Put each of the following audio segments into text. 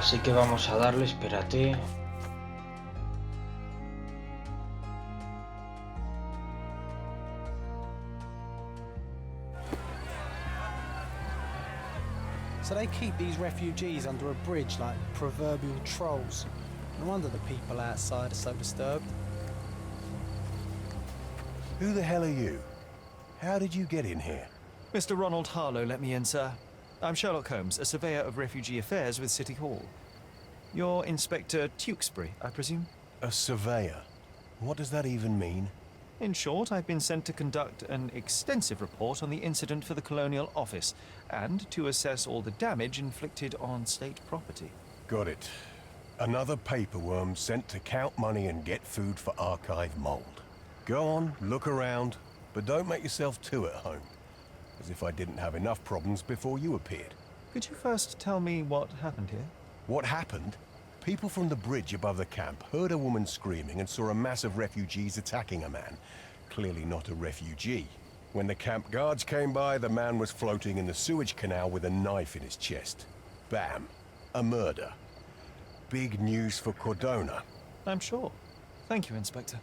Así que vamos a darle, espérate. So they keep these refugees under a bridge like proverbial trolls. No wonder the people outside are so disturbed. Who the hell are you? How did you get in here? Mr. Ronald Harlow let me in, sir. I'm Sherlock Holmes, a surveyor of refugee affairs with City Hall. You're Inspector Tewkesbury, I presume? A surveyor? What does that even mean? In short, I've been sent to conduct an extensive report on the incident for the Colonial Office and to assess all the damage inflicted on state property. Got it. Another paperworm sent to count money and get food for archive mold. Go on, look around, but don't make yourself too at home. As if I didn't have enough problems before you appeared. Could you first tell me what happened here? What happened? People from the bridge above the camp heard a woman screaming and saw a mass of refugees attacking a man. Clearly not a refugee. When the camp guards came by, the man was floating in the sewage canal with a knife in his chest. Bam. A murder. Big news for Cordona. I'm sure. Thank you, Inspector.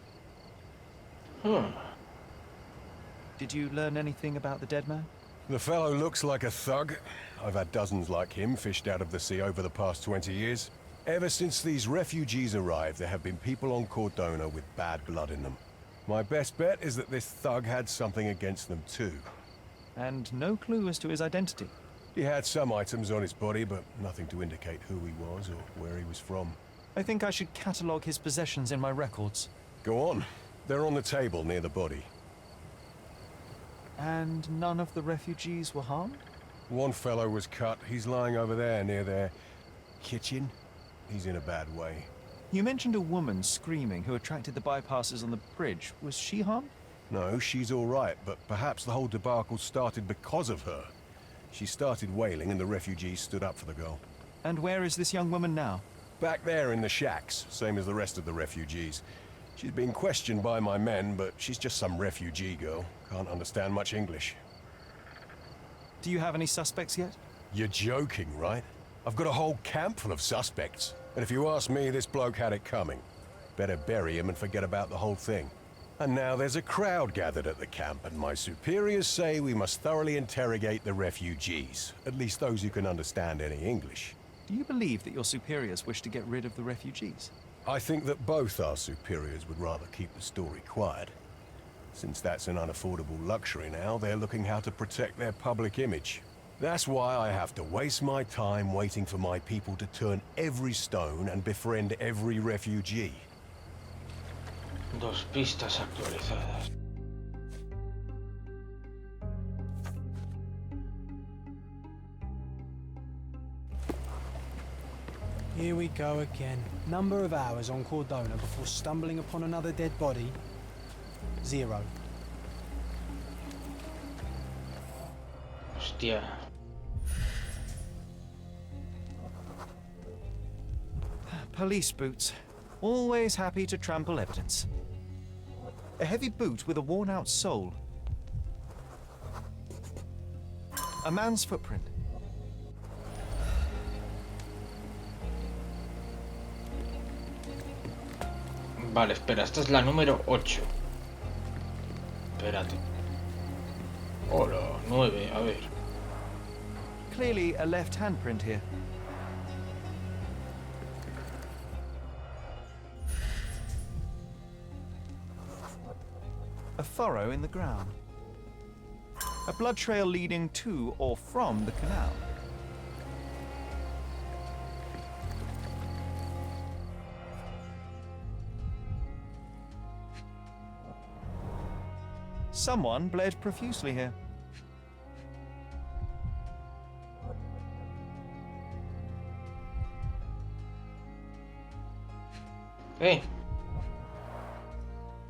Did you learn anything about the dead man? The fellow looks like a thug. I've had dozens like him fished out of the sea over the past 20 years. Ever since these refugees arrived, there have been people on Cordona with bad blood in them. My best bet is that this thug had something against them too. And no clue as to his identity? He had some items on his body, but nothing to indicate who he was or where he was from. I think I should catalogue his possessions in my records. Go on. They're on the table near the body. And none of the refugees were harmed? One fellow was cut. He's lying over there near their kitchen. He's in a bad way. You mentioned a woman screaming who attracted the bypassers on the bridge. Was she harmed? No, she's all right, but perhaps the whole debacle started because of her. She started wailing and the refugees stood up for the girl. And where is this young woman now? Back there in the shacks, same as the rest of the refugees. She's being questioned by my men, but she's just some refugee girl. Can't understand much English. Do you have any suspects yet? You're joking, right? I've got a whole camp full of suspects. And if you ask me, this bloke had it coming. Better bury him and forget about the whole thing. And now there's a crowd gathered at the camp, and my superiors say we must thoroughly interrogate the refugees. At least those who can understand any English. Do you believe that your superiors wish to get rid of the refugees? I think that both our superiors would rather keep the story quiet. Since that's an unaffordable luxury now, they're looking how to protect their public image. That's why I have to waste my time waiting for my people to turn every stone and befriend every refugee. Dos pistas actualizadas. Here we go again. Number of hours on Cordona before stumbling upon another dead body? 0. Hostia. Police boots. Always happy to trample evidence. A heavy boot with a worn-out sole. A man's footprint. Vale, espera, esta es la número 8. Espérate. Hola, 9, a ver. Clearly a left handprint here. A furrow in the ground. A blood trail leading to or from the canal. Someone bled profusely here. Hey.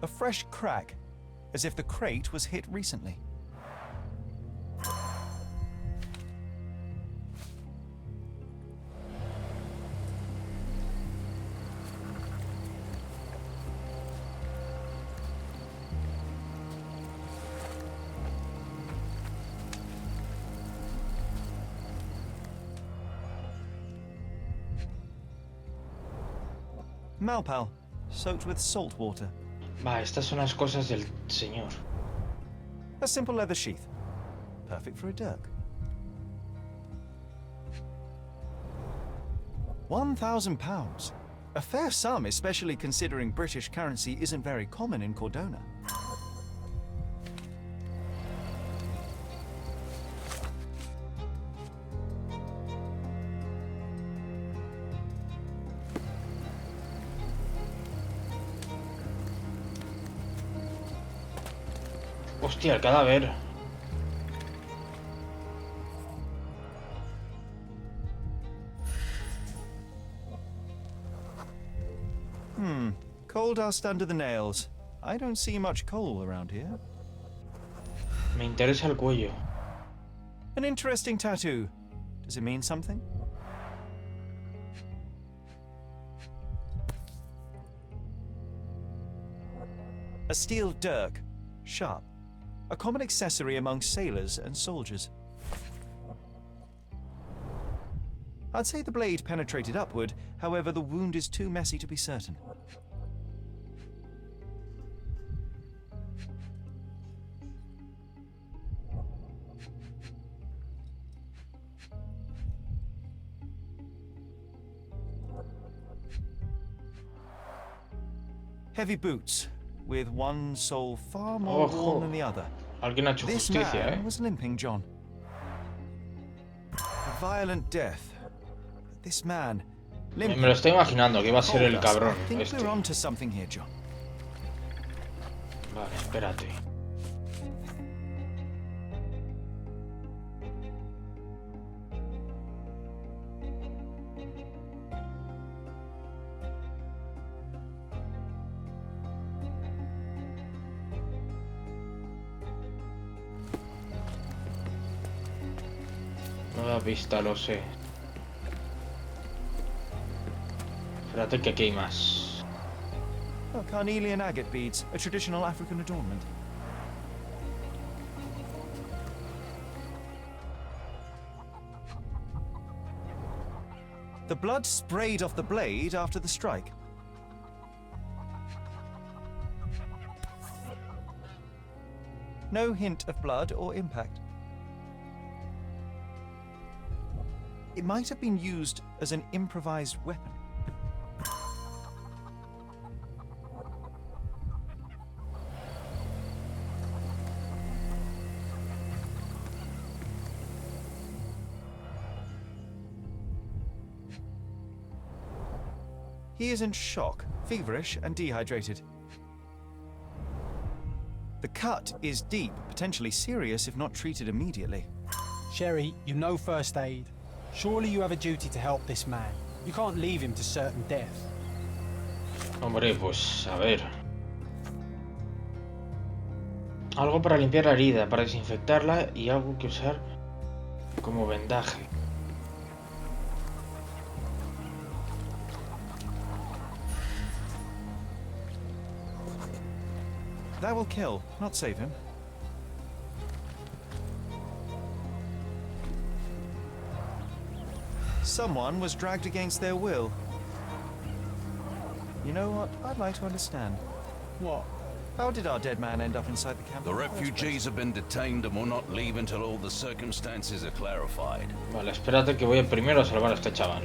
A fresh crack, as if the crate was hit recently. Malpal, soaked with salt water. Va, estas son las cosas del señor. A simple leather sheath. Perfect for a dirk. 1,000 pounds. A fair sum, especially considering British currency isn't very common in Cordona. Hostia, el cadáver. Coal dust under the nails. I don't see much coal around here. Me interesa el cuello. An interesting tattoo. Does it mean something? A steel dirk. Sharp. A common accessory among sailors and soldiers. I'd say the blade penetrated upward, however the wound is too messy to be certain. Heavy boots, with one sole far more worn than the other. Alguien ha hecho This justicia, man was limping, John. A violent death. This man limping. Me lo estoy imaginando que va a ser el cabrón I think este. we're onto something here, John. Vale, espérate. Nueva pista, lo sé. Espérate que aquí hay más. Oh, carnelian agate beads, a traditional African adornment. The blood sprayed off the blade after the strike. No hint of blood or impact. It might have been used as an improvised weapon. He is in shock, feverish, and dehydrated. The cut is deep, potentially serious if not treated immediately. Sherry, you know first aid. Surely you have a duty to help this man. You can't leave him to certain death. Hombre, pues a ver. Algo para limpiar la herida, para desinfectarla y algo que usar como vendaje. That will kill, not save him. Someone was dragged against their will. You know what? I'd like to understand. What? How did our dead man end up inside the camp? The refugees have been detained and will not leave until all the circumstances are clarified. Vale, espérate que voy primero a salvar a este chaval.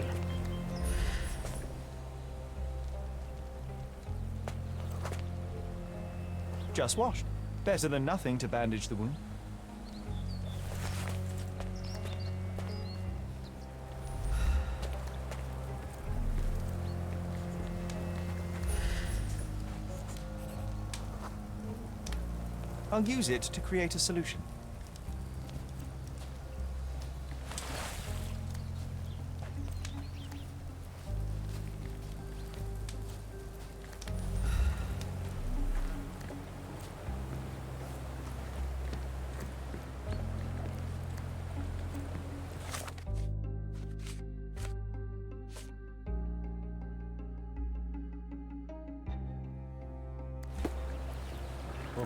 Just washed. Better than nothing to bandage the wound. I'll use it to create a solution.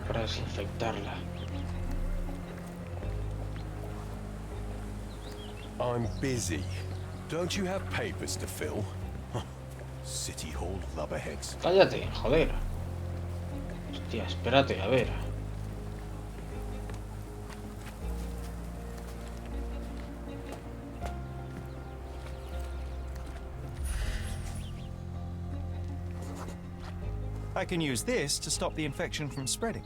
Algo para desinfectarla. I'm busy. Don't you have papers to fill? City Hall lubberheads. Cállate, joder. Hostia, espérate, a ver. I can use this to stop the infection from spreading.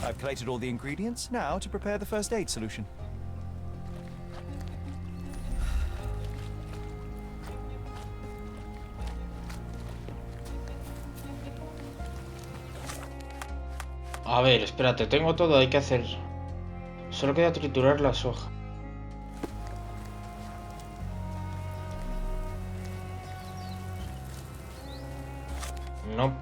I've collated all the ingredients, now to prepare the first aid solution. A ver, espérate, tengo todo, hay que hacer... Solo queda triturar la soja. No.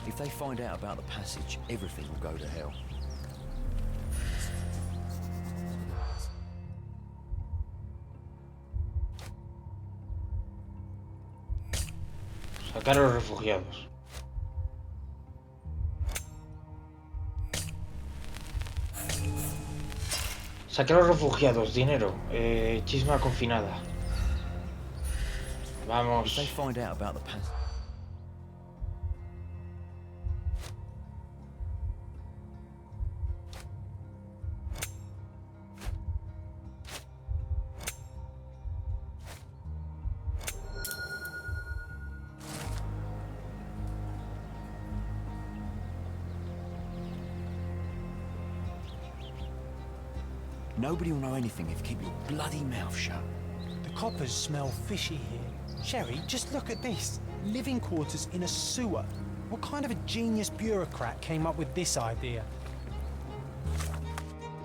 If they find out about the passage, everything will go to hell. Sacar a los refugiados. Sacar a los refugiados, dinero, chisma confinada. If they Vamos. find out about the passage... Nobody will know anything if you keep your bloody mouth shut. The coppers smell fishy here. Sherry, just look at this. Living quarters in a sewer. What kind of a genius bureaucrat came up with this idea?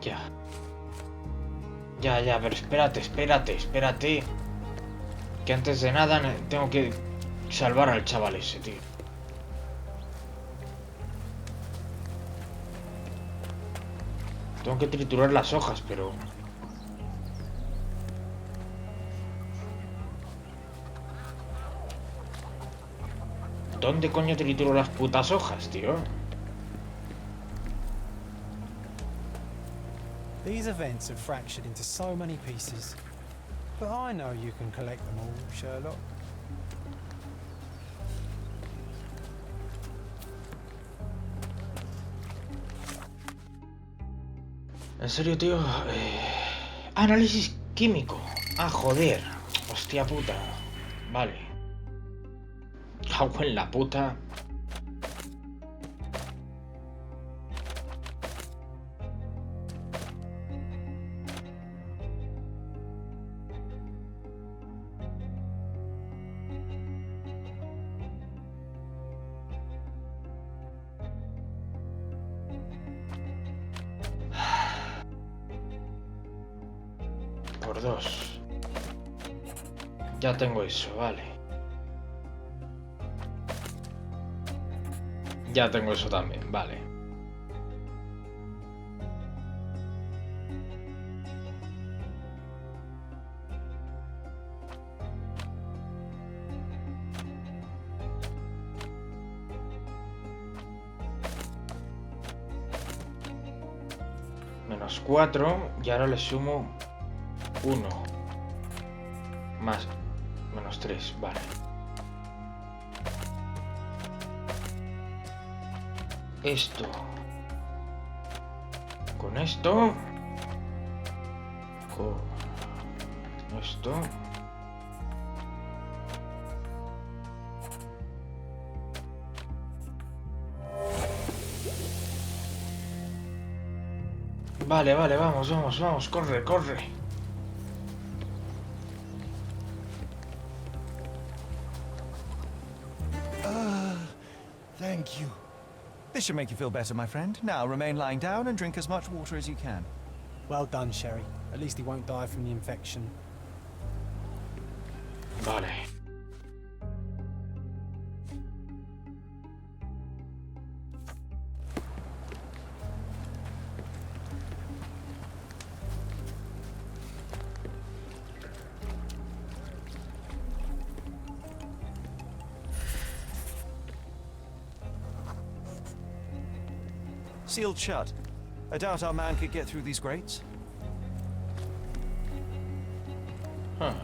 Ya. Ya, pero espérate. Que antes de nada tengo que salvar al chaval ese, tío. Tengo que triturar las hojas, pero... ¿Dónde coño trituro las putas hojas, tío? These events have fractured into so many pieces. But I know you can collect them all, Sherlock. En serio, tío. Análisis químico. Ah, joder. Hostia puta. Vale. Cago en la puta. Por 2. Ya tengo eso, vale. Ya tengo eso también, vale. Menos 4 y ahora le sumo 1 más menos 3, vale. Esto con esto, con esto. Vale, vamos, corre. Thank you. This should make you feel better, my friend. Now remain lying down and drink as much water as you can. Well done, Sherry. At least he won't die from the infection. Vale. Sealed shut. I doubt our man could get through these grates. Huh.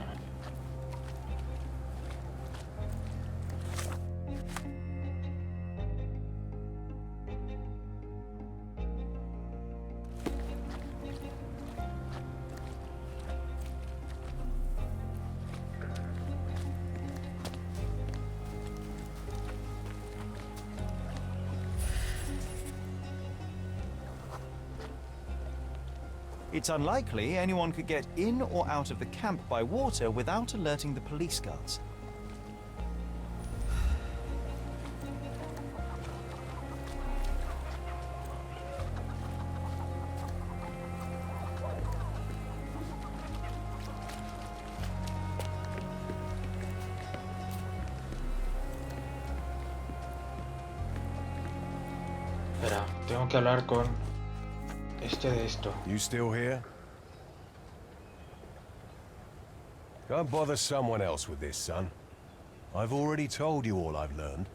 It's unlikely anyone could get in or out of the camp by water without alerting the police guards. Espera, tengo que hablar con este de esto. You still here? Go and bother someone else with this, son. I've already told you all I've learned.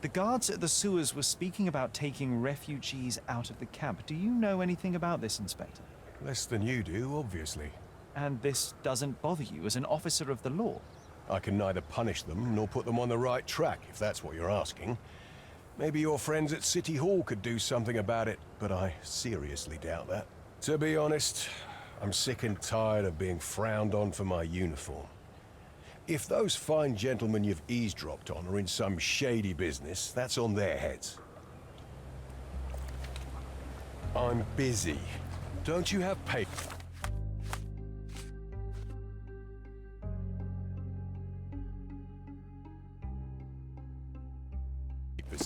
The guards at the sewers were speaking about taking refugees out of the camp. Do you know anything about this, Inspector? Less than you do, obviously. And this doesn't bother you as an officer of the law? I can neither punish them nor put them on the right track, if that's what you're asking. Maybe your friends at City Hall could do something about it, but I seriously doubt that. To be honest, I'm sick and tired of being frowned on for my uniform. If those fine gentlemen you've eavesdropped on are in some shady business, that's on their heads. I'm busy. Don't you have papers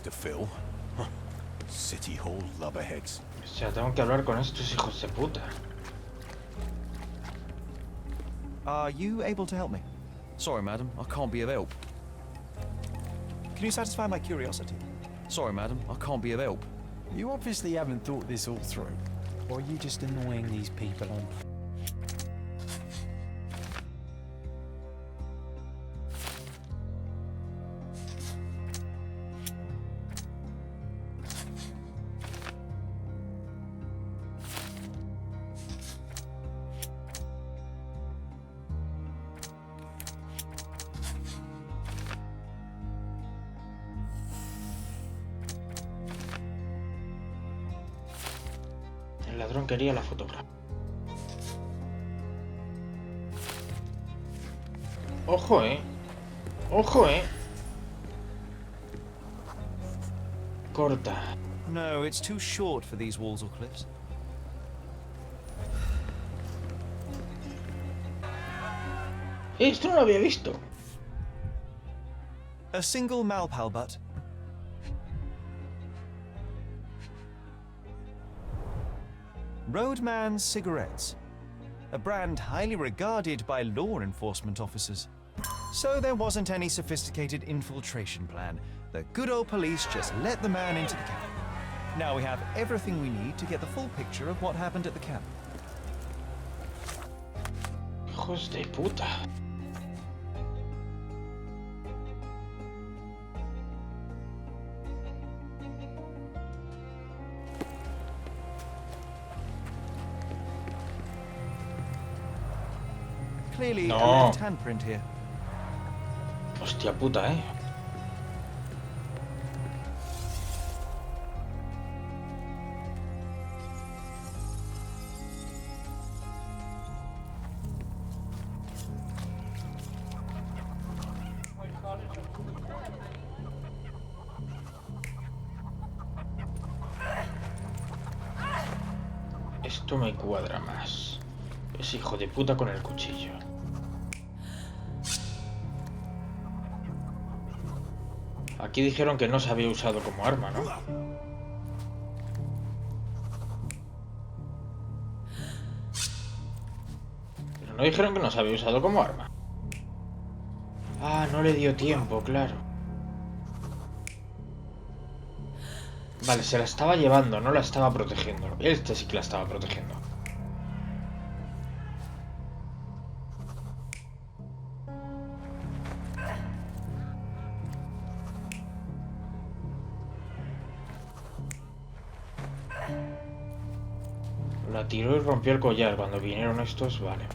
to fill? Huh. City Hall lubberheads. O sea, tengo que hablar con estos hijos de puta. Are you able to help me? Sorry, madam, I can't be of help. Can you satisfy my curiosity? Sorry, madam, I can't be of help. You obviously haven't thought this all through. Or are you just annoying these people on... El ladrón quería la fotografía. Ojo, Ojo, Corta. No, it's too short for these walls or cliffs. Esto no lo había visto. A single Malpal butt. Roadman cigarettes. A brand highly regarded by law enforcement officers. So there wasn't any sophisticated infiltration plan. The good old police just let the man into the camp. Now we have everything we need to get the full picture of what happened at the camp. Hijos de puta. Clearly No. a left handprint here. Hostia puta, Esto me cuadra más. Es hijo de puta con el cuchillo. Aquí dijeron que no se había usado como arma, ¿no? Pero no dijeron que no se había usado como arma. Ah, no le dio tiempo, claro. Vale, se la estaba llevando, no la estaba protegiendo. Este sí que la estaba protegiendo. La tiró y rompió el collar. Cuando vinieron estos, vale.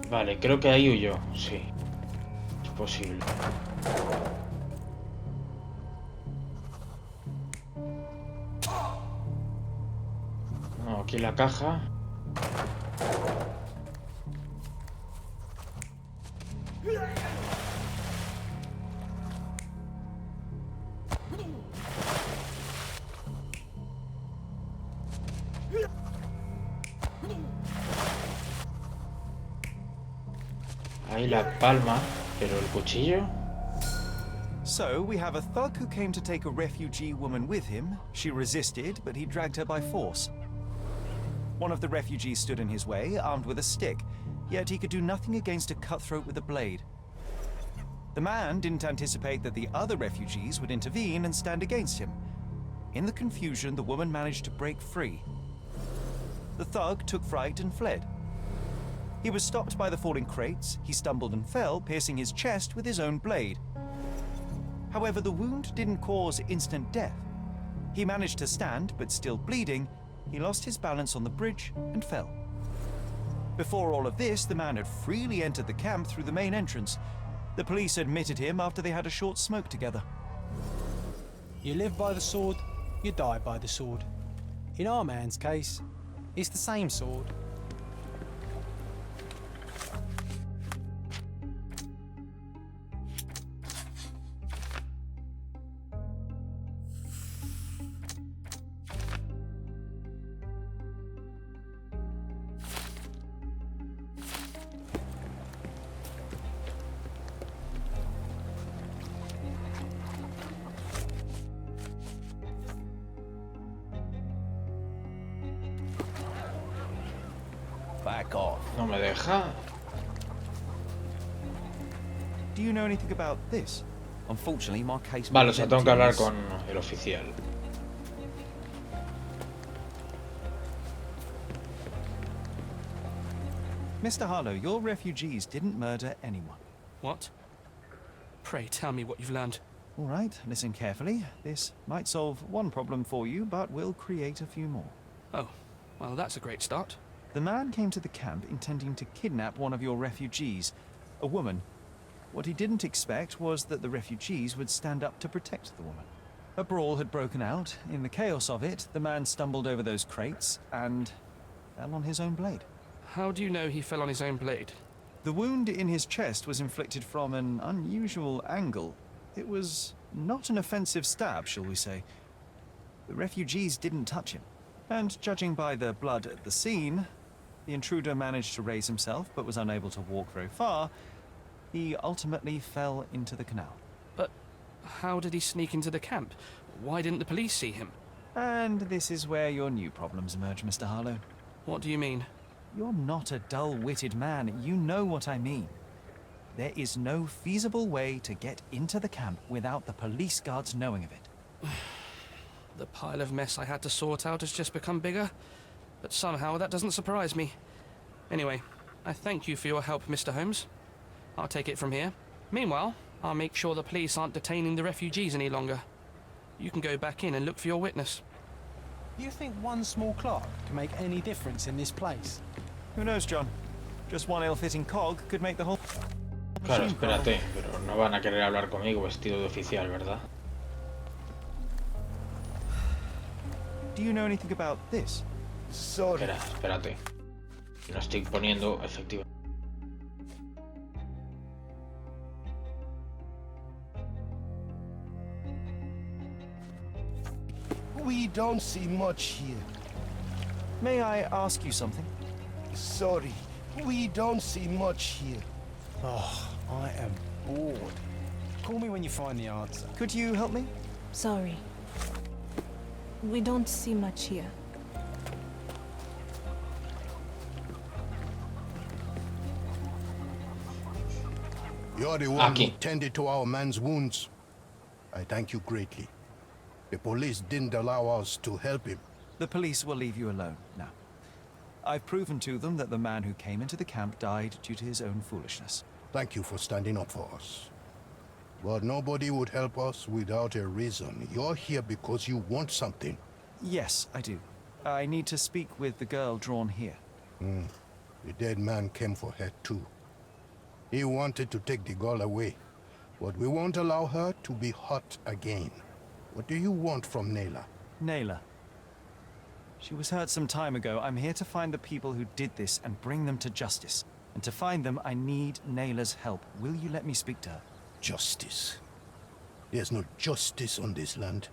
Vale, creo que ahí huyó, sí. Es posible. No, aquí la caja. Ahí la palma, pero el cuchillo. So, we have a thug who came to take a refugee woman with him. She resisted, but he dragged her by force. One of the refugees stood in his way, armed with a stick, yet he could do nothing against a cutthroat with a blade. The man didn't anticipate that the other refugees would intervene and stand against him. In the confusion, the woman managed to break free. The thug took fright and fled. He was stopped by the falling crates. He stumbled and fell, piercing his chest with his own blade. However, the wound didn't cause instant death. He managed to stand, but still bleeding, he lost his balance on the bridge and fell. Before all of this, the man had freely entered the camp through the main entrance. The police admitted him after they had a short smoke together. You live by the sword, you die by the sword. In our man's case, it's the same sword. Back off. No me deja. Do you know anything about this? Unfortunately, my case... Vale, o sea, tengo que hablar con el oficial. Mr. Harlow, your refugees didn't murder anyone. What? Pray tell me what you've learned. All right, listen carefully. This might solve one problem for you, but will create a few more. Oh, well, that's a great start. The man came to the camp intending to kidnap one of your refugees, a woman. What he didn't expect was that the refugees would stand up to protect the woman. A brawl had broken out. In the chaos of it, the man stumbled over those crates and fell on his own blade. How do you know he fell on his own blade? The wound in his chest was inflicted from an unusual angle. It was not an offensive stab, shall we say. The refugees didn't touch him. And judging by the blood at the scene, the intruder managed to raise himself but was unable to walk very far. He ultimately fell into the canal. But how did he sneak into the camp? Why didn't the police see him? And this is where your new problems emerge, Mr. Harlow. What do you mean? You're not a dull-witted man. You know what I mean. There is no feasible way to get into the camp without the police guards knowing of it. The pile of mess I had to sort out has just become bigger, but somehow that doesn't surprise me. Anyway, I thank you for your help, Mr. Holmes. I'll take it from here. Meanwhile, I'll make sure the police aren't detaining the refugees any longer. You can go back in and look for your witness. You think one small clock can make any difference in this place? Who knows, John? Just one ill-fitting cog could make the whole... Claro, espérate, pero no van a querer hablar conmigo vestido de oficial, ¿verdad? Do you know anything about this? Sorry. Espérate. Lo estoy poniendo efectivo. We don't see much here. May I ask you something? Sorry. We don't see much here. Oh, I am bored. Call me when you find the answer. Could you help me? Sorry. We don't see much here. You're the one Aquí. who tended to our man's wounds. I thank you greatly. The police didn't allow us to help him. The police will leave you alone now. I've proven to them that the man who came into the camp died due to his own foolishness. Thank you for standing up for us. But nobody would help us without a reason. You're here because you want something. Yes, I do. I need to speak with the girl drawn here. The dead man came for her too. He wanted to take the girl away, but we won't allow her to be hurt again. What do you want from Nayla? Nayla. She was hurt some time ago. I'm here to find the people who did this and bring them to justice. And to find them, I need Nayla's help. Will you let me speak to her? Justice. There's no justice on this land.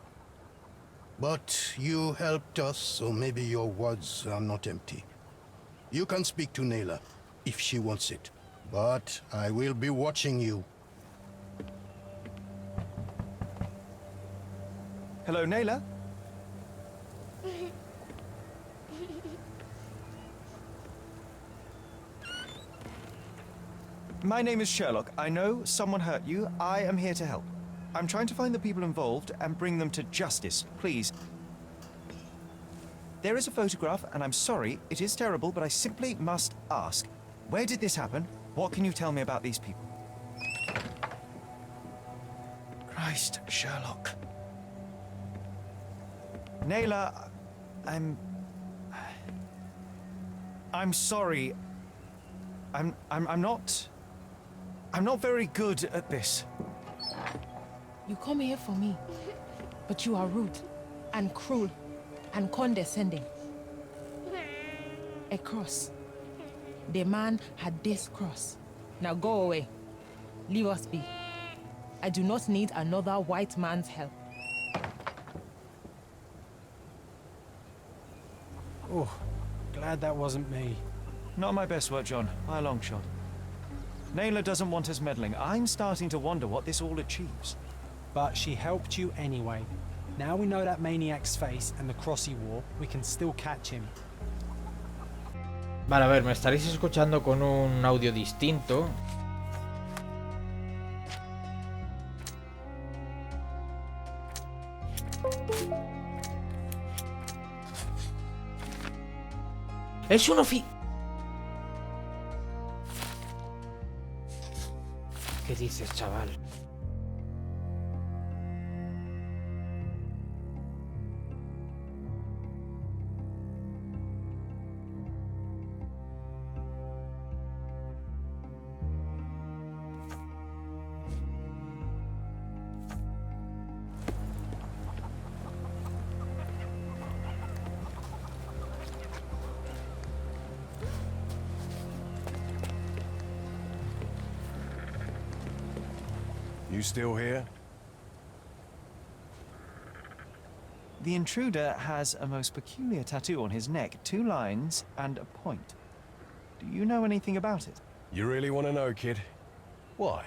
But you helped us, so maybe your words are not empty. You can speak to Nayla, if she wants it. But I will be watching you. Hello, Nayla? My name is Sherlock. I know someone hurt you. I am here to help. I'm trying to find the people involved and bring them to justice. Please. There is a photograph, and I'm sorry, it is terrible, but I simply must ask. Where did this happen? What can you tell me about these people? Christ, Sherlock. Nayla, I'm sorry. I'm not very good at this. You come here for me, but you are rude and cruel and condescending. A cross. The man had this cross. Now go away. Leave us be. I do not need another white man's help. Oh, glad that wasn't me. Not my best work, John, by a long shot. Nayla doesn't want us meddling. I'm starting to wonder what this all achieves. But she helped you anyway. Now we know that maniac's face and the cross he wore, we can still catch him. Vale, a ver, me estaréis escuchando con un audio distinto. Es un ¿Qué dices, chaval? You still here? The intruder has a most peculiar tattoo on his neck, 2 lines and a point. Do you know anything about it? You really want to know, kid? Why?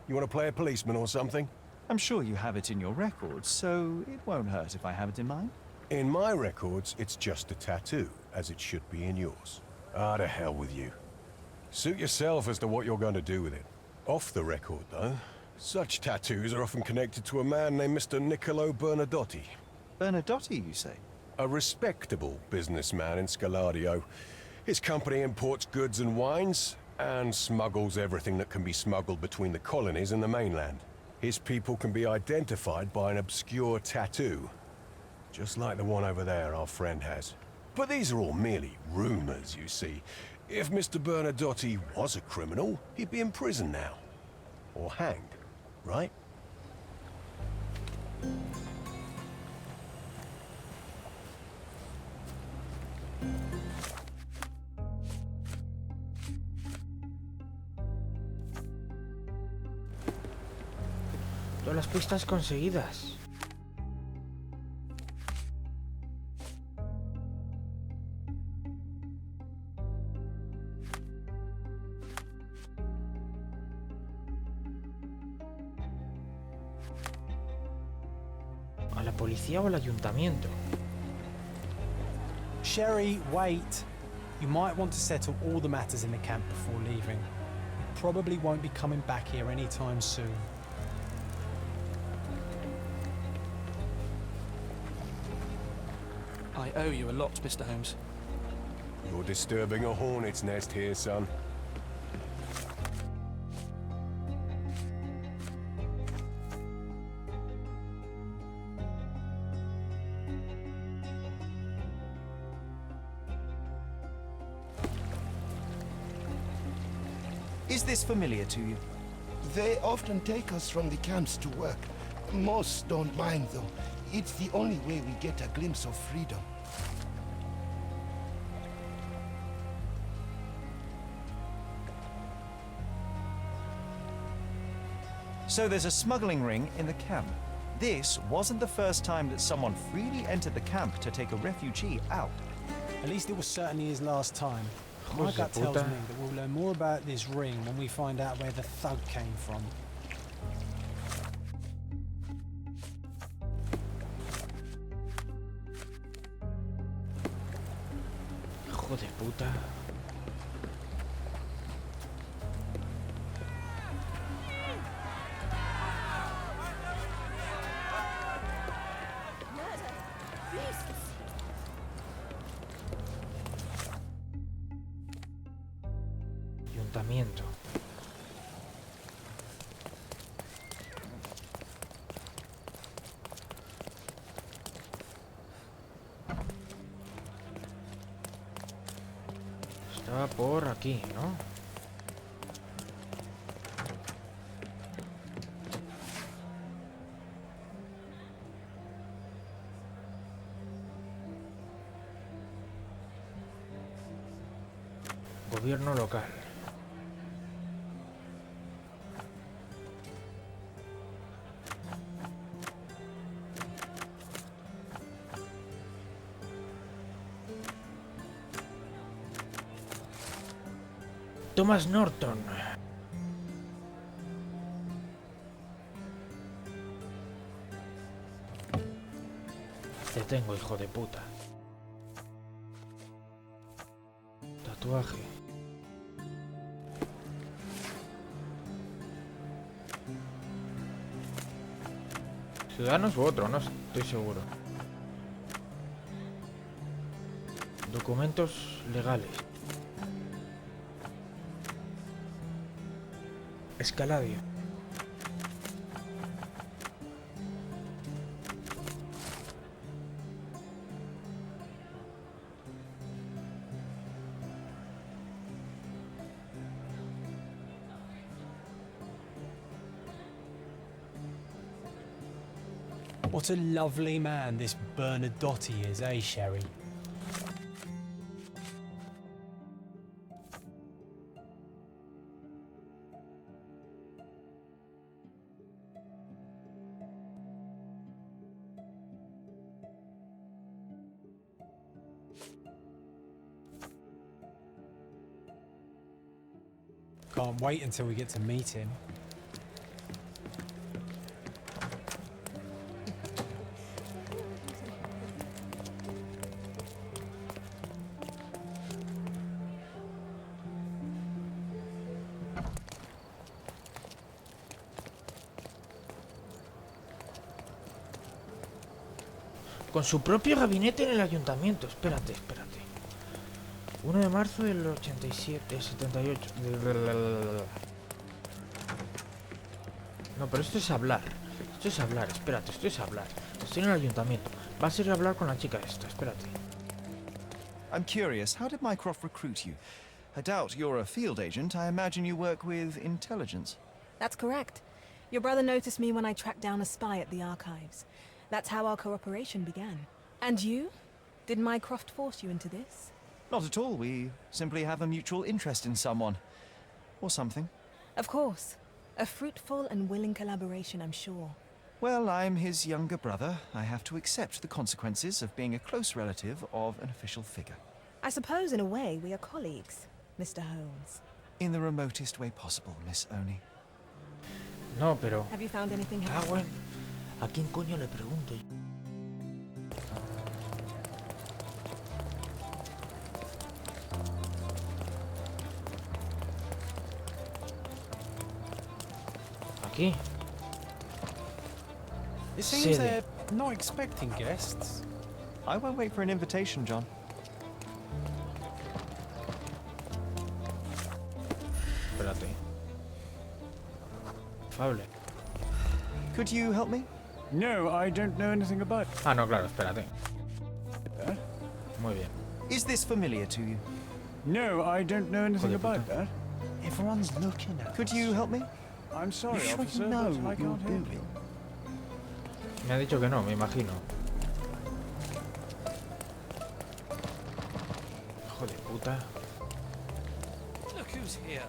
You want to play a policeman or something? I'm sure you have it in your records, so it won't hurt if I have it in mine. In my records, it's just a tattoo, as it should be in yours. Ah, to hell with you. Suit yourself as to what you're going to do with it. Off the record, though, such tattoos are often connected to a man named Mr. Niccolo Bernadotti. Bernadotti, you say? A respectable businessman in Scalario. His company imports goods and wines, and smuggles everything that can be smuggled between the colonies and the mainland. His people can be identified by an obscure tattoo, just like the one over there our friend has. But these are all merely rumors, you see. If Mr. Bernadotti was a criminal, he'd be in prison now. Or hanged, right? Todas las pistas conseguidas. ¿A la policía o al ayuntamiento? Sherry, wait. You might want to settle all the matters in the camp before leaving. You probably won't be coming back here anytime soon. owe you a lot, Mr. Holmes. You're disturbing a hornet's nest here, son. Is this familiar to you? They often take us from the camps to work. Most don't mind, though. It's the only way we get a glimpse of freedom. So there's a smuggling ring in the camp. This wasn't the first time that someone freely entered the camp to take a refugee out. At least it was certainly his last time. My Hijos de gut tells me puta. that we'll learn more about this ring when we find out where the thug came from. Hijo de puta. Ayuntamiento. Estaba por aquí, ¿no? Gobierno local. Thomas Norton. Te tengo, hijo de puta. Tatuaje. Ciudadanos u otro, no estoy seguro. Documentos legales. Escaladio. What a lovely man this Bernadotte is, eh, Sherry? Can't wait until we get to meet him. Con su propio gabinete en el ayuntamiento. Espérate. 1 de marzo del 87, 78. No, pero esto es hablar. Espérate, esto es hablar. Estoy en el ayuntamiento. Va a ser hablar con la chica esta, espérate. I'm curious, how did Mycroft recruit you? I doubt you're a field agent. I imagine you work with intelligence. That's correct. Your brother noticed me when I tracked down a spy at the archives. That's how our cooperation began. And you? Did Mycroft force you into this? Not at all. We simply have a mutual interest in someone. Or something. Of course. A fruitful and willing collaboration, I'm sure. Well, I'm his younger brother. I have to accept the consequences of being a close relative of an official figure. I suppose, in a way, we are colleagues, Mr. Holmes. In the remotest way possible, Miss Oni. No, pero... Have you found anything Ah, helpful? bueno. ¿A quién coño le pregunto? Aquí. It seems Sede. they're not expecting guests. I won't wait for an invitation, John. Espérate. Fable. Could you help me? No, I don't know anything about. Ah, no, claro, espérate. Muy bien. Is this familiar to you? No, I don't know anything about that. Everyone's looking at Could us. you help me? I'm sorry, You sure officer, you know but I what you're can't help you. doing? Me ha dicho que no, me imagino. Hijo de puta. Look who's here.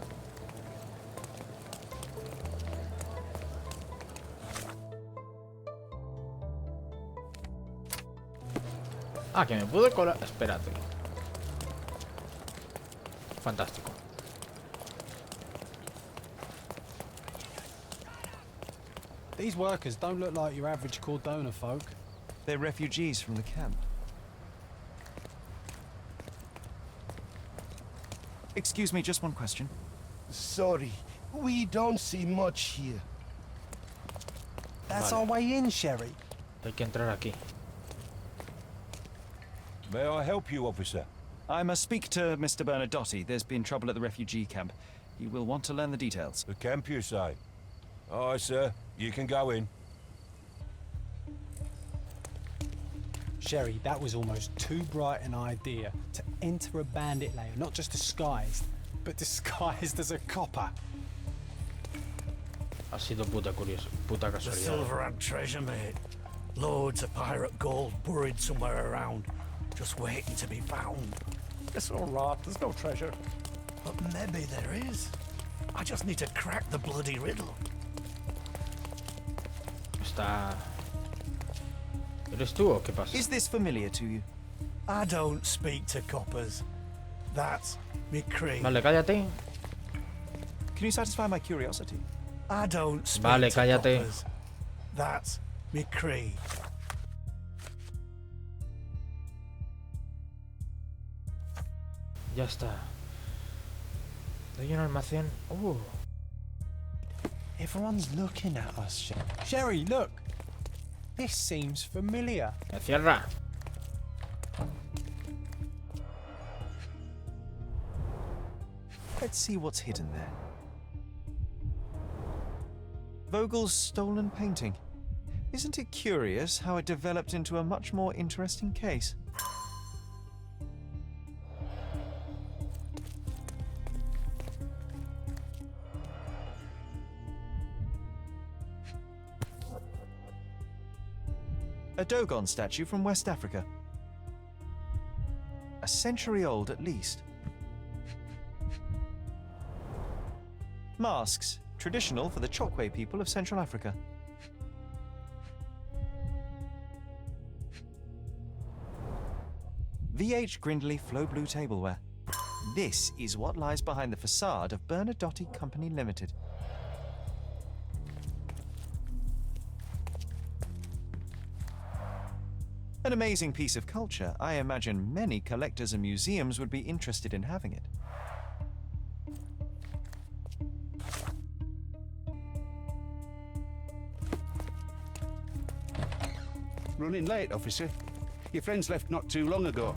Ah, que me puedo colar. Espérate. Fantástico. These workers don't look like your average Cordona folk. They're refugees from the camp. Excuse me, just one question. Sorry, we don't see much here. That's our way in, Sherry. Hay que entrar aquí. May I help you, officer? I must speak to Mr. Bernadotti. There's been trouble at the refugee camp. You will want to learn the details. The camp, you say? Aye, sir. You can go in. Sherry, that was almost too bright an idea to enter a bandit lair, not just disguised, but disguised as a copper. Ha sido puta curioso, puta The casualidad. silver and treasure, mate. Loads of pirate gold buried somewhere around, just waiting to be found. It's all right, there's no treasure. But maybe there is. I just need to crack the bloody riddle. Está... ¿Eres tú o qué pasa? Is this familiar to you? I don't speak to coppers. That's me creed. Vale, cállate. Can you satisfy my curiosity? I don't speak Vale, to cállate. coppers. That's me creed. Ya está. Hay un almacén. Everyone's looking at us, Sherry. Sherry, look! This seems familiar. Me cierra. Let's see what's hidden there. Vogel's stolen painting. Isn't it curious how it developed into a much more interesting case? A Dogon statue from West Africa. A century old at least. Masks, traditional for the Chokwe people of Central Africa. VH Grindley Flow Blue tableware. This is what lies behind the facade of Bernadotti Company Limited. An amazing piece of culture. I imagine many collectors and museums would be interested in having it. Running late, officer. Your friends left not too long ago.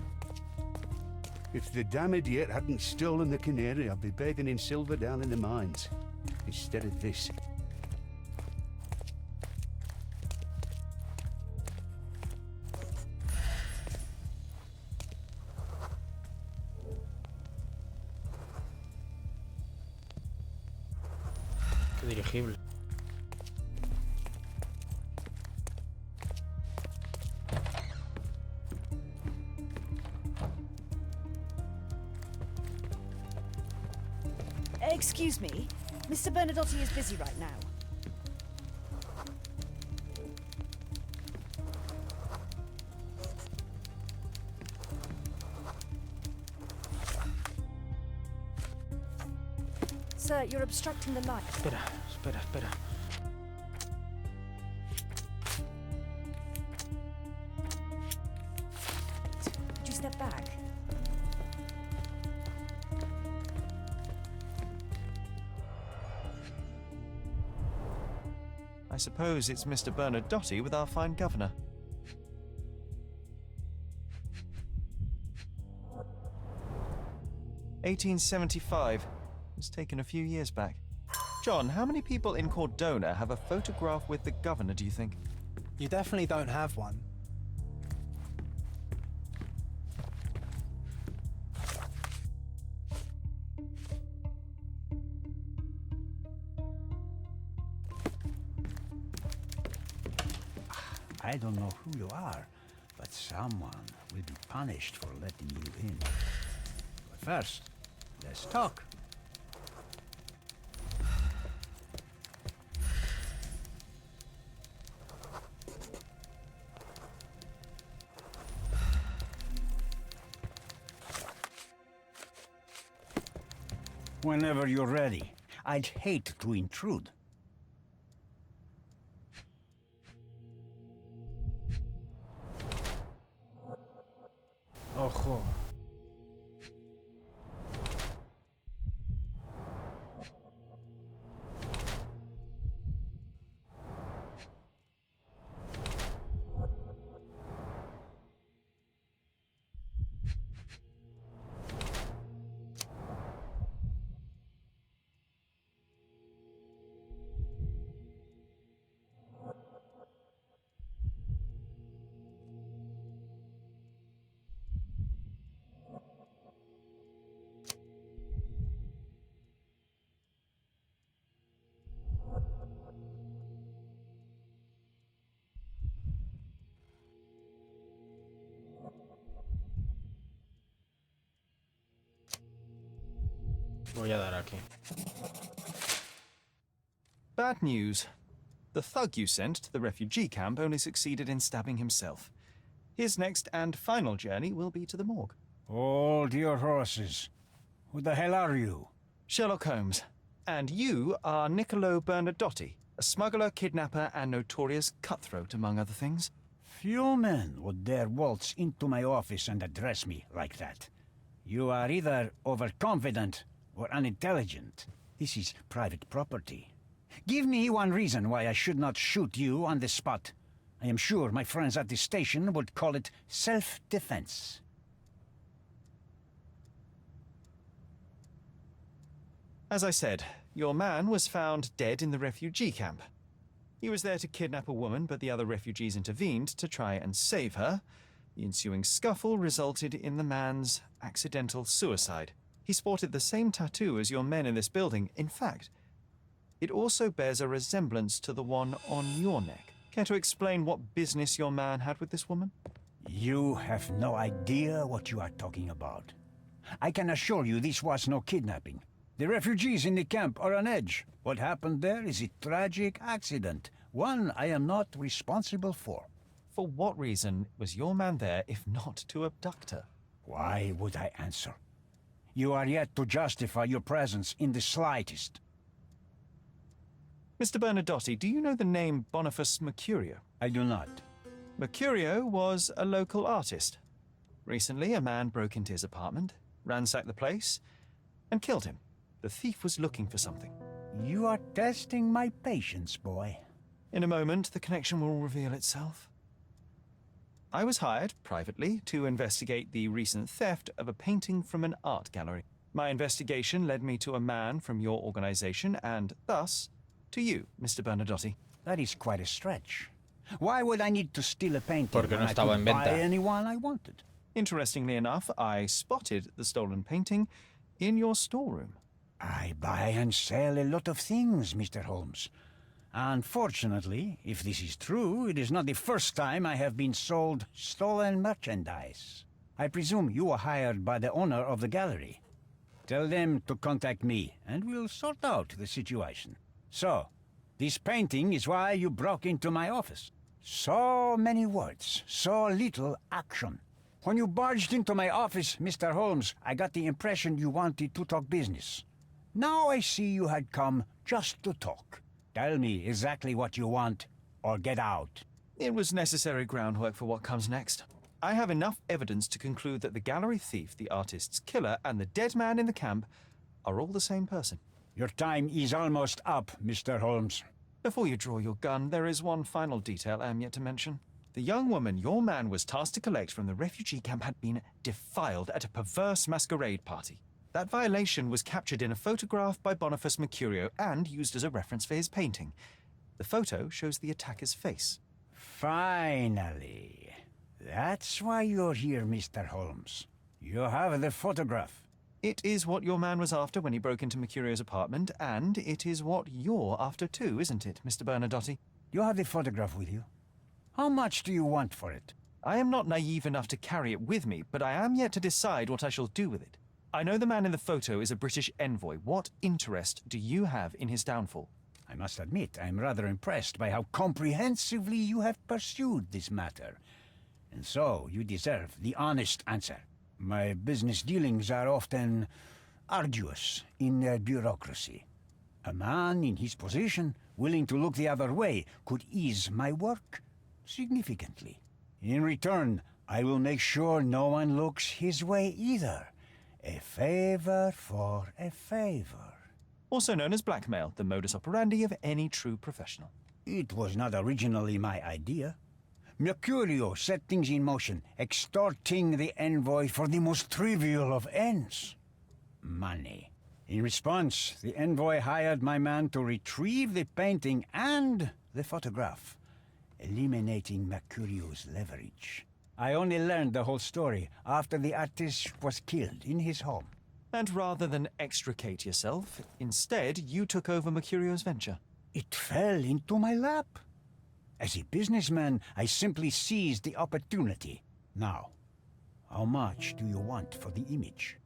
If the damn idiot hadn't stolen the canary, I'd be begging in silver down in the mines. Instead of this. Qué dirigible. Excuse me, Mr. Bernadotti is busy right now. Sir, you're obstructing the light. Espera, espera, espera. Could you step back? I suppose it's Mr. Bernadotti with our fine governor. 1875. It was taken a few years back. John, how many people in Cordona have a photograph with the governor, do you think? You definitely don't have one. I don't know who you are, but someone will be punished for letting you in. But first, let's talk. Whenever you're ready. I'd hate to intrude. Ojo. Voy a dar aquí. Bad news. The thug you sent to the refugee camp only succeeded in stabbing himself. His next and final journey will be to the morgue. Hold your horses. Who the hell are you? Sherlock Holmes. And you are Niccolo Bernadotti, a smuggler, kidnapper, and notorious cutthroat, among other things. Few men would dare waltz into my office and address me like that. You are either overconfident or unintelligent. This is private property. Give me one reason why I should not shoot you on the spot. I am sure my friends at the station would call it self-defense. As I said, your man was found dead in the refugee camp. He was there to kidnap a woman, but the other refugees intervened to try and save her. The ensuing scuffle resulted in the man's accidental suicide. He sported the same tattoo as your men in this building. In fact, it also bears a resemblance to the one on your neck. Care to explain what business your man had with this woman? You have no idea what you are talking about. I can assure you this was no kidnapping. The refugees in the camp are on edge. What happened there is a tragic accident, one I am not responsible for. For what reason was your man there if not to abduct her? Why would I answer? You are yet to justify your presence in the slightest. Mr. Bernadotti, do you know the name Boniface Mercurio? I do not. Mercurio was a local artist. Recently, a man broke into his apartment, ransacked the place, and killed him. The thief was looking for something. You are testing my patience, boy. In a moment, the connection will reveal itself. I was hired, privately, to investigate the recent theft of a painting from an art gallery. My investigation led me to a man from your organization, and thus, to you, Mr. Bernadotti. That is quite a stretch. Why would I need to steal a painting Porque when no I estaba could en buy venta. anyone I wanted? Interestingly enough, I spotted the stolen painting in your storeroom. I buy and sell a lot of things, Mr. Holmes. Unfortunately, if this is true, it is not the first time I have been sold stolen merchandise. I presume you were hired by the owner of the gallery. Tell them to contact me, and we'll sort out the situation. So, this painting is why you broke into my office. So many words, so little action. When you barged into my office, Mr. Holmes, I got the impression you wanted to talk business. Now I see you had come just to talk. Tell me exactly what you want, or get out. It was necessary groundwork for what comes next. I have enough evidence to conclude that the gallery thief, the artist's killer, and the dead man in the camp are all the same person. Your time is almost up, Mr. Holmes. Before you draw your gun, there is one final detail I am yet to mention. The young woman your man was tasked to collect from the refugee camp had been defiled at a perverse masquerade party. That violation was captured in a photograph by Boniface Mercurio and used as a reference for his painting. The photo shows the attacker's face. Finally. That's why you're here, Mr. Holmes. You have the photograph. It is what your man was after when he broke into Mercurio's apartment, and it is what you're after too, isn't it, Mr. Bernadotti? You have the photograph with you. How much do you want for it? I am not naive enough to carry it with me, but I am yet to decide what I shall do with it. I know the man in the photo is a British envoy. What interest do you have in his downfall? I must admit, I'm rather impressed by how comprehensively you have pursued this matter. And so, you deserve the honest answer. My business dealings are often arduous in their bureaucracy. A man in his position, willing to look the other way, could ease my work significantly. In return, I will make sure no one looks his way either. A favor for a favor. Also known as blackmail, the modus operandi of any true professional. It was not originally my idea. Mercurio set things in motion, extorting the envoy for the most trivial of ends. Money. In response, the envoy hired my man to retrieve the painting and the photograph, eliminating Mercurio's leverage. I only learned the whole story after the artist was killed in his home. And rather than extricate yourself, instead you took over Mercurio's venture. It fell into my lap. As a businessman, I simply seized the opportunity. Now, how much do you want for the image?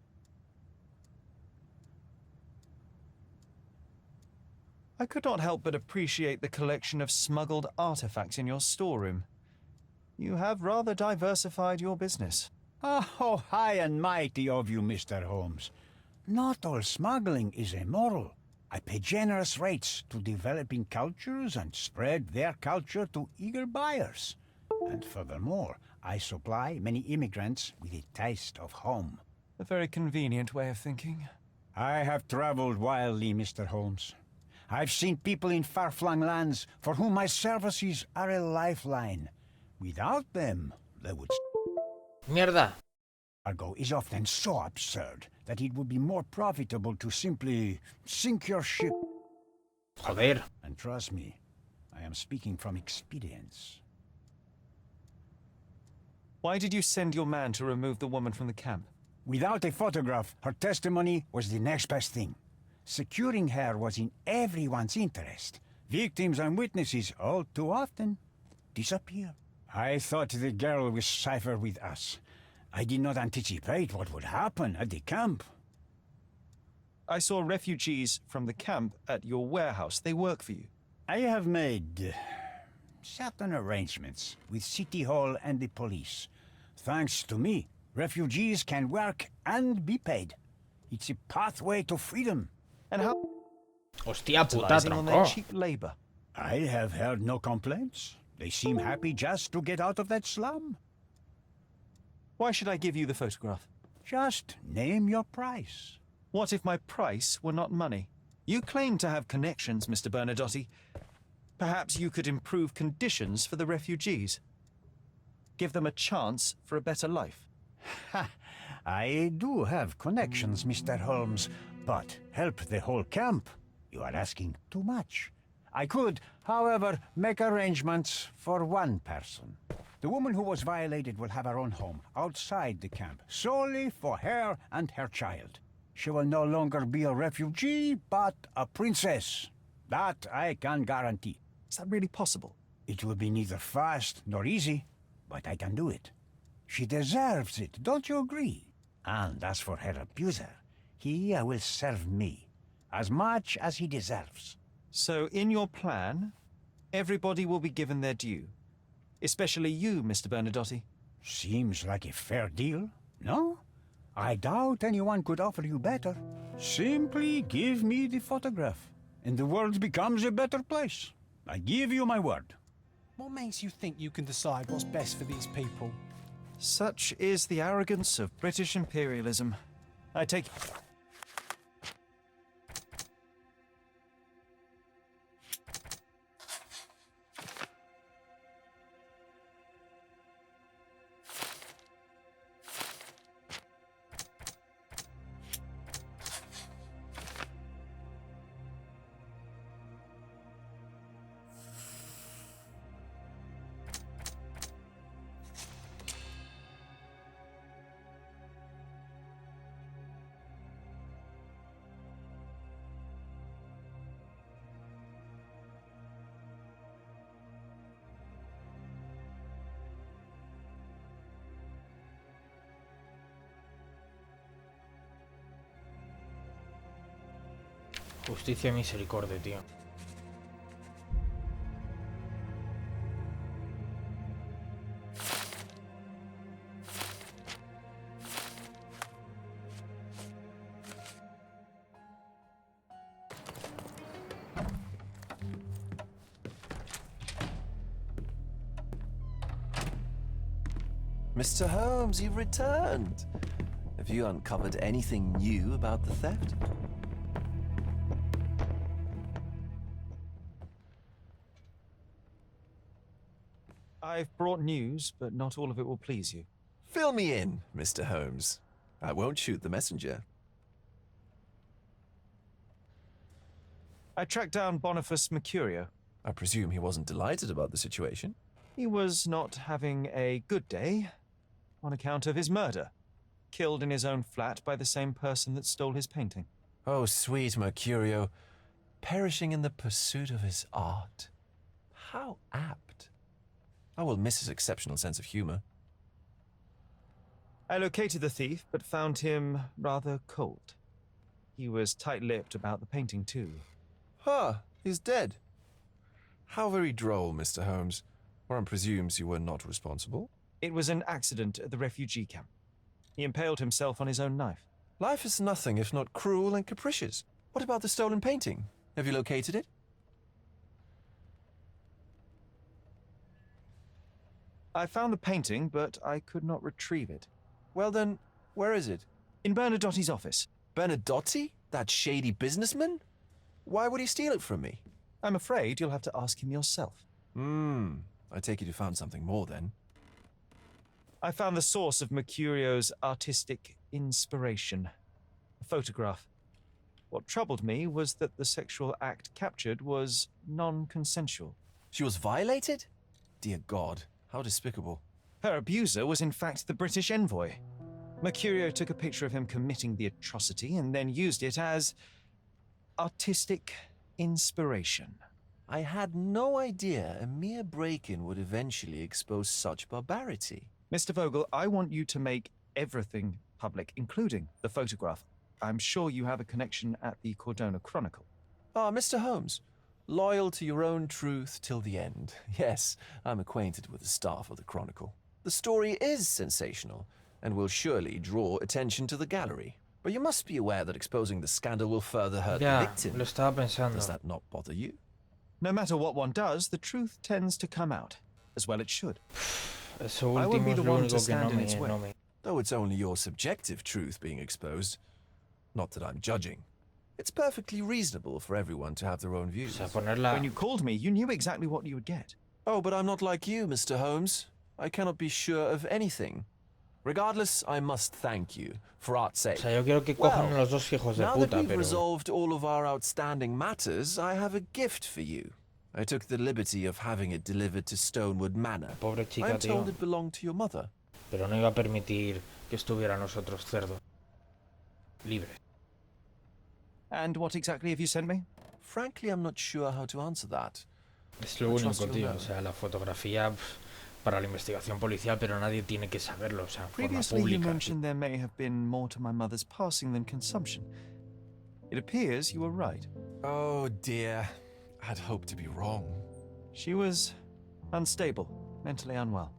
I could not help but appreciate the collection of smuggled artifacts in your storeroom. You have rather diversified your business. Oh, high and mighty of you, Mr. Holmes. Not all smuggling is immoral. I pay generous rates to developing cultures and spread their culture to eager buyers. And furthermore, I supply many immigrants with a taste of home. A very convenient way of thinking. I have traveled wildly, Mr. Holmes. I've seen people in far-flung lands for whom my services are a lifeline. Without them, they would... Mierda. Cargo is often so absurd that it would be more profitable to simply sink your ship. Joder. And trust me, I am speaking from experience. Why did you send your man to remove the woman from the camp? Without a photograph, her testimony was the next best thing. Securing her was in everyone's interest. Victims and witnesses all too often disappear. I thought the girl was safer with us. I did not anticipate what would happen at the camp. I saw refugees from the camp at your warehouse. They work for you. I have made certain arrangements with City Hall and the police. Thanks to me, refugees can work and be paid. It's a pathway to freedom. And how? Hostia puta, Capitalizing on their tronco. cheap labor. I have heard no complaints. They seem happy just to get out of that slum. Why should I give you the photograph? Just name your price. What if my price were not money? You claim to have connections, Mr. Bernadotti. Perhaps you could improve conditions for the refugees. Give them a chance for a better life. Ha! I do have connections, Mr. Holmes, but help the whole camp? You are asking too much. I could, however, make arrangements for one person. The woman who was violated will have her own home outside the camp, solely for her and her child. She will no longer be a refugee, but a princess. That I can guarantee. Is that really possible? It will be neither fast nor easy, but I can do it. She deserves it, don't you agree? And as for her abuser, he will serve me, as much as he deserves. So in your plan, everybody will be given their due. Especially you, Mr. Bernadotti. Seems like a fair deal, no? I doubt anyone could offer you better. Simply give me the photograph, and the world becomes a better place. I give you my word. What makes you think you can decide what's best for these people? Such is the arrogance of British imperialism. I take... Justicia y misericordia, tío. Mr. Holmes, you've returned. Have you uncovered anything new about the theft? I've brought news, but not all of it will please you. Fill me in, Mr. Holmes. I won't shoot the messenger. I tracked down Boniface Mercurio. I presume he wasn't delighted about the situation. He was not having a good day on account of his murder. Killed in his own flat by the same person that stole his painting. Oh, sweet Mercurio. Perishing in the pursuit of his art. How apt. I will miss his exceptional sense of humor. I located the thief, but found him rather cold. He was tight-lipped about the painting, too. Huh, he's dead. How very droll, Mr. Holmes. Warren presumes you were not responsible. It was an accident at the refugee camp. He impaled himself on his own knife. Life is nothing if not cruel and capricious. What about the stolen painting? Have you located it? I found the painting, but I could not retrieve it. Well then, where is it? In Bernadotti's office. Bernadotti? That shady businessman? Why would he steal it from me? I'm afraid you'll have to ask him yourself. I take it you found something more then. I found the source of Mercurio's artistic inspiration. A photograph. What troubled me was that the sexual act captured was non-consensual. She was violated? Dear God, how despicable. Her abuser was in fact the British envoy. Mercurio took a picture of him committing the atrocity and then used it as artistic inspiration. I had no idea a mere break-in would eventually expose such barbarity. Mr. Vogel, I want you to make everything public, including the photograph. I'm sure you have a connection at the Cordona Chronicle. Ah, Mr. Holmes. Loyal to your own truth till the end. Yes, I'm acquainted with the staff of the Chronicle. The story is sensational, and will surely draw attention to the gallery. But you must be aware that exposing the scandal will further hurt the victim. Lo estaba pensando. Does that not bother you? No matter what one does, the truth tends to come out. As well it should. Eso I won't be último the es lo one to único que stand in its way. no me... Though it's only your subjective truth being exposed. Not that I'm judging. It's perfectly reasonable for everyone to have their own views. O sea, ponerla... When you called me, you knew exactly what you would get. Oh, but I'm not like you, Mr. Holmes. I cannot be sure of anything. Regardless, I must thank you, for art's sake. O sea, yo quiero que cojan los dos hijos de now puta, that we've pero... resolved all of our outstanding matters, I have a gift for you. I took the liberty of having it delivered to Stonewood Manor. Pobre chica, I'm told tío. it belonged to your mother. Pero no iba a permitir que estuvieran los otros cerdos libres. And what exactly have you sent me? Frankly, I'm not sure how to answer that. Es lo único, tío. O sea, la fotografía para la investigación policial, pero nadie tiene que saberlo, o sea, en forma Previously, you pública. mentioned there may have been more to my mother's passing than consumption. It appears you were right. Oh dear. I'd hoped to be wrong. She was unstable, mentally unwell.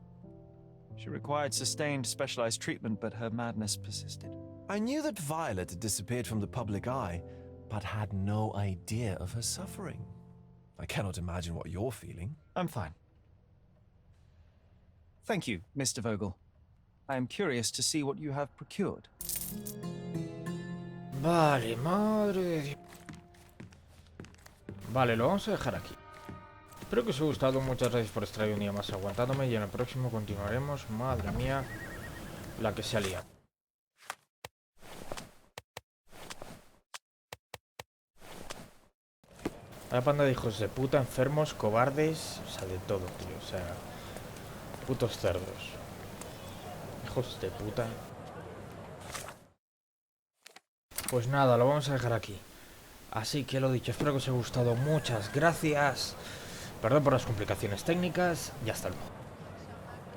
She required sustained specialized treatment, but her madness persisted. I knew that Violet had disappeared from the public eye, but had no idea of her suffering. I cannot imagine what you're feeling. I'm fine. Thank you, Mr. Vogel. I am curious to see what you have procured. Vale, madre de Dios. Vale, lo vamos a dejar aquí. Espero que os haya gustado. Muchas gracias por estar ahí un día más aguantándome. Y en el próximo continuaremos. Madre mía, la que se ha liado. Hay panda de hijos de puta, enfermos, cobardes. O sea, de todo, tío. O sea, putos cerdos. Hijos de puta. Pues nada, lo vamos a dejar aquí. Así que lo dicho, espero que os haya gustado. Muchas gracias. Perdón por las complicaciones técnicas y hasta luego.